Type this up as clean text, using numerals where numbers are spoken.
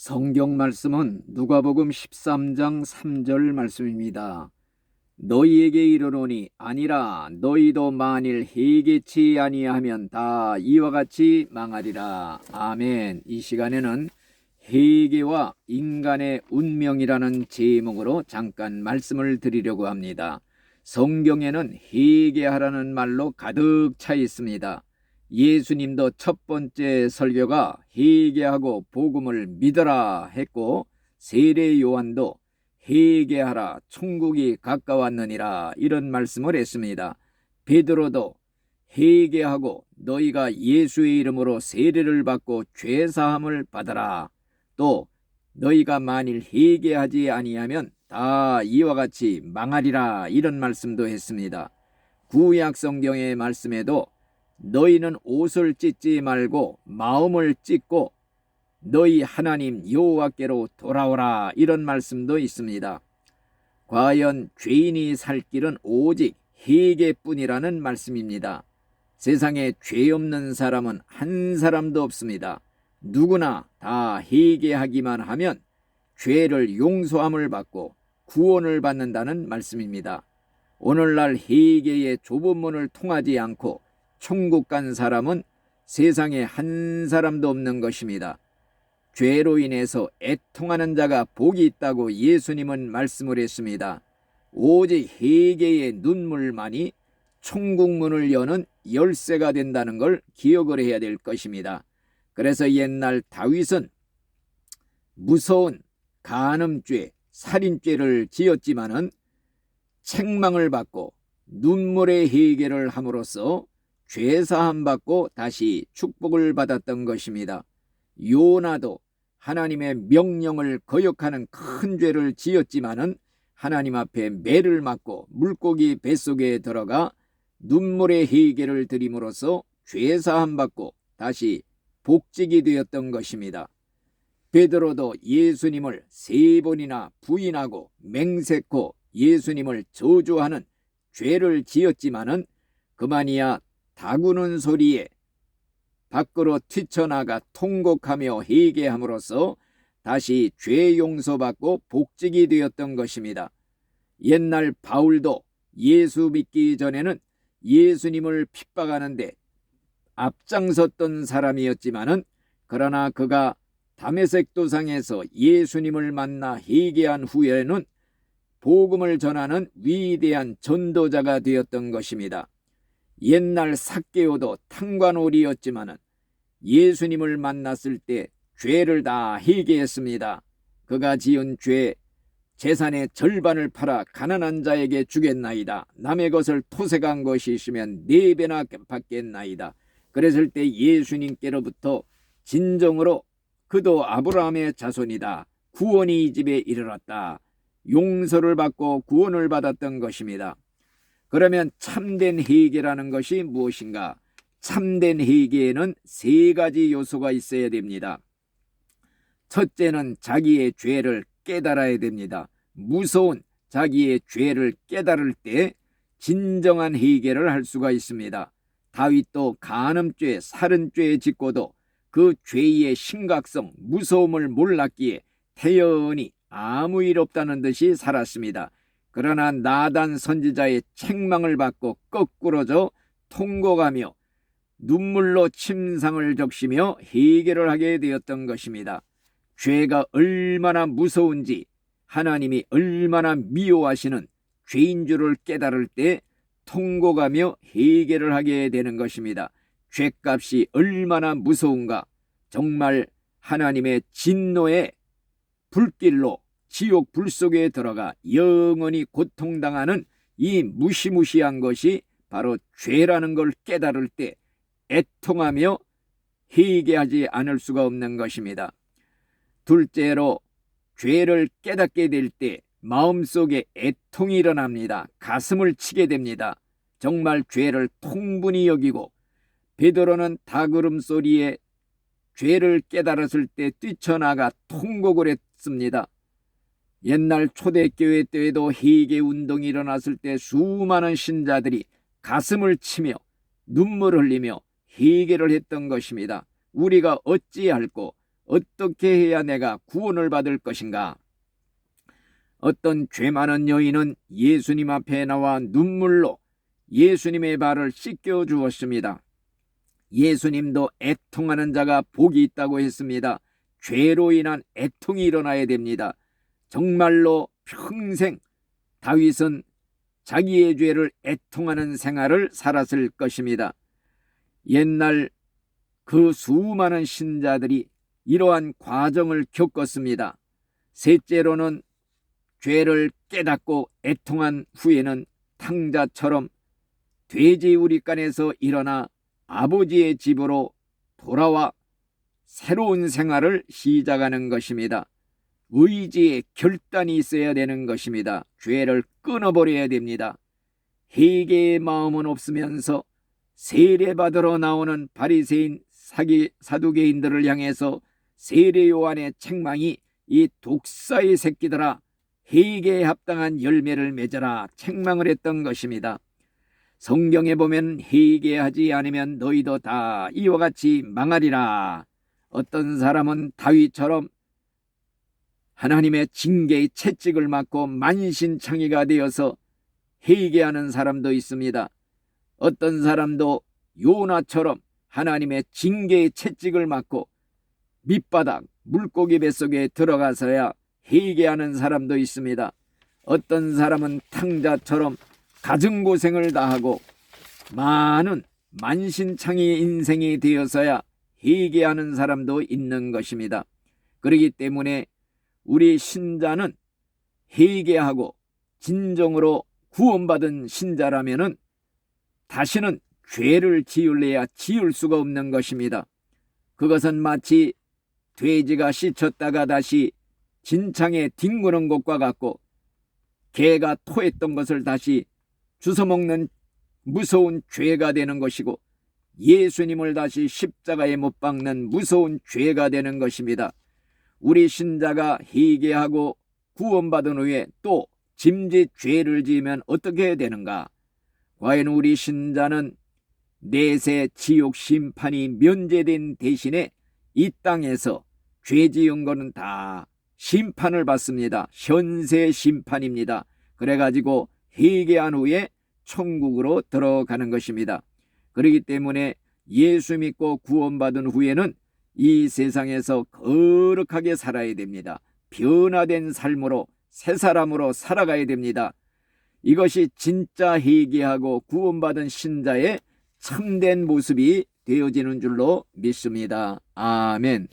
성경 말씀은 누가복음 13장 3절 말씀입니다. 너희에게 이르노니 아니라 너희도 만일 회개치 아니하면 다 이와 같이 망하리라. 아멘. 이 시간에는 회개와 인간의 운명이라는 제목으로 잠깐 말씀을 드리려고 합니다. 성경에는 회개하라는 말로 가득 차 있습니다. 예수님도 첫 번째 설교가 회개하고 복음을 믿어라 했고, 세례 요한도 회개하라 천국이 가까웠느니라 이런 말씀을 했습니다. 베드로도 회개하고 너희가 예수의 이름으로 세례를 받고 죄사함을 받아라. 또 너희가 만일 회개하지 아니하면 다 이와 같이 망하리라 이런 말씀도 했습니다. 구약 성경의 말씀에도 너희는 옷을 찢지 말고 마음을 찢고 너희 하나님 여호와께로 돌아오라 이런 말씀도 있습니다. 과연 죄인이 살 길은 오직 회개뿐이라는 말씀입니다. 세상에 죄 없는 사람은 한 사람도 없습니다. 누구나 다 회개하기만 하면 죄를 용서함을 받고 구원을 받는다는 말씀입니다. 오늘날 회개의 좁은 문을 통하지 않고 천국 간 사람은 세상에 한 사람도 없는 것입니다. 죄로 인해서 애통하는 자가 복이 있다고 예수님은 말씀을 했습니다. 오직 회개의 눈물만이 천국 문을 여는 열쇠가 된다는 걸 기억을 해야 될 것입니다. 그래서 옛날 다윗은 무서운 간음죄, 살인죄를 지었지만은 책망을 받고 눈물의 회개를 함으로써 죄사함 받고 다시 축복을 받았던 것입니다. 요나도 하나님의 명령을 거역하는 큰 죄를 지었지만은 하나님 앞에 매를 맞고 물고기 뱃속에 들어가 눈물의 회개를 드림으로써 죄사함 받고 다시 복직이 되었던 것입니다. 베드로도 예수님을 3번이나 부인하고 맹세코 예수님을 저주하는 죄를 지었지만은 그만이야 다구는 소리에 밖으로 뛰쳐나가 통곡하며 회개함으로써 다시 죄 용서받고 복직이 되었던 것입니다. 옛날 바울도 예수 믿기 전에는 예수님을 핍박하는데 앞장섰던 사람이었지만은 그러나 그가 다메섹 도상에서 예수님을 만나 회개한 후에는 복음을 전하는 위대한 전도자가 되었던 것입니다. 옛날 삭개오도 탕관오리였지만은 예수님을 만났을 때 죄를 다 회개했습니다. 그가 지은 죄, 재산의 절반을 팔아 가난한 자에게 주겠나이다. 남의 것을 토색한 것이 있으면 4배나 받겠나이다. 그랬을 때 예수님께로부터 진정으로 그도 아브라함의 자손이다. 구원이 이 집에 이르렀다. 용서를 받고 구원을 받았던 것입니다. 그러면 참된 회개라는 것이 무엇인가? 참된 회개에는 3가지 요소가 있어야 됩니다. 첫째는 자기의 죄를 깨달아야 됩니다. 무서운 자기의 죄를 깨달을 때 진정한 회개를 할 수가 있습니다. 다윗도 간음죄, 살인죄에 짓고도 그 죄의 심각성, 무서움을 몰랐기에 태연히 아무 일 없다는 듯이 살았습니다. 그러나 나단 선지자의 책망을 받고 거꾸로져 통곡하며 눈물로 침상을 적시며 회개를 하게 되었던 것입니다. 죄가 얼마나 무서운지 하나님이 얼마나 미워하시는 죄인 줄을 깨달을 때 통곡하며 회개를 하게 되는 것입니다. 죄값이 얼마나 무서운가. 정말 하나님의 진노의 불길로 지옥 불 속에 들어가 영원히 고통당하는 이 무시무시한 것이 바로 죄라는 걸 깨달을 때 애통하며 회개하지 않을 수가 없는 것입니다. 둘째로 죄를 깨닫게 될 때 마음속에 애통이 일어납니다. 가슴을 치게 됩니다. 정말 죄를 통분히 여기고 베드로는 닭울음 소리에 죄를 깨달았을 때 뛰쳐나가 통곡을 했습니다. 옛날 초대교회 때에도 회개 운동이 일어났을 때 수많은 신자들이 가슴을 치며 눈물을 흘리며 회개를 했던 것입니다. 우리가 어찌할꼬 어떻게 해야 내가 구원을 받을 것인가? 어떤 죄 많은 여인은 예수님 앞에 나와 눈물로 예수님의 발을 씻겨 주었습니다. 예수님도 애통하는 자가 복이 있다고 했습니다. 죄로 인한 애통이 일어나야 됩니다. 정말로 평생 다윗은 자기의 죄를 애통하는 생활을 살았을 것입니다. 옛날 그 수많은 신자들이 이러한 과정을 겪었습니다. 셋째로는 죄를 깨닫고 애통한 후에는 탕자처럼 돼지우리간에서 일어나 아버지의 집으로 돌아와 새로운 생활을 시작하는 것입니다. 의지의 결단이 있어야 되는 것입니다. 죄를 끊어버려야 됩니다. 회개의 마음은 없으면서 세례받으러 나오는 바리새인 사두개인들을 향해서 세례 요한의 책망이 이 독사의 새끼들아 회개에 합당한 열매를 맺어라 책망을 했던 것입니다. 성경에 보면 회개하지 않으면 너희도 다 이와 같이 망하리라. 어떤 사람은 다윗처럼 하나님의 징계의 채찍을 맞고 만신창이가 되어서 회개하는 사람도 있습니다. 어떤 사람도 요나처럼 하나님의 징계의 채찍을 맞고 밑바닥 물고기 뱃속에 들어가서야 회개하는 사람도 있습니다. 어떤 사람은 탕자처럼 가증고생을 다하고 많은 만신창이의 인생이 되어서야 회개하는 사람도 있는 것입니다. 그렇기 때문에 우리 신자는 회개하고 진정으로 구원받은 신자라면은 다시는 죄를 지을래야 지을 수가 없는 것입니다. 그것은 마치 돼지가 씻었다가 다시 진창에 뒹구는 것과 같고 개가 토했던 것을 다시 주워먹는 무서운 죄가 되는 것이고 예수님을 다시 십자가에 못 박는 무서운 죄가 되는 것입니다. 우리 신자가 회개하고 구원받은 후에 또 짐짓 죄를 지으면 어떻게 해야 되는가? 과연 우리 신자는 내세 지옥 심판이 면제된 대신에 이 땅에서 죄 지은 거는 다 심판을 받습니다. 현세 심판입니다. 그래가지고 회개한 후에 천국으로 들어가는 것입니다. 그렇기 때문에 예수 믿고 구원받은 후에는 이 세상에서 거룩하게 살아야 됩니다. 변화된 삶으로 새 사람으로 살아가야 됩니다. 이것이 진짜 회개하고 구원받은 신자의 참된 모습이 되어지는 줄로 믿습니다. 아멘.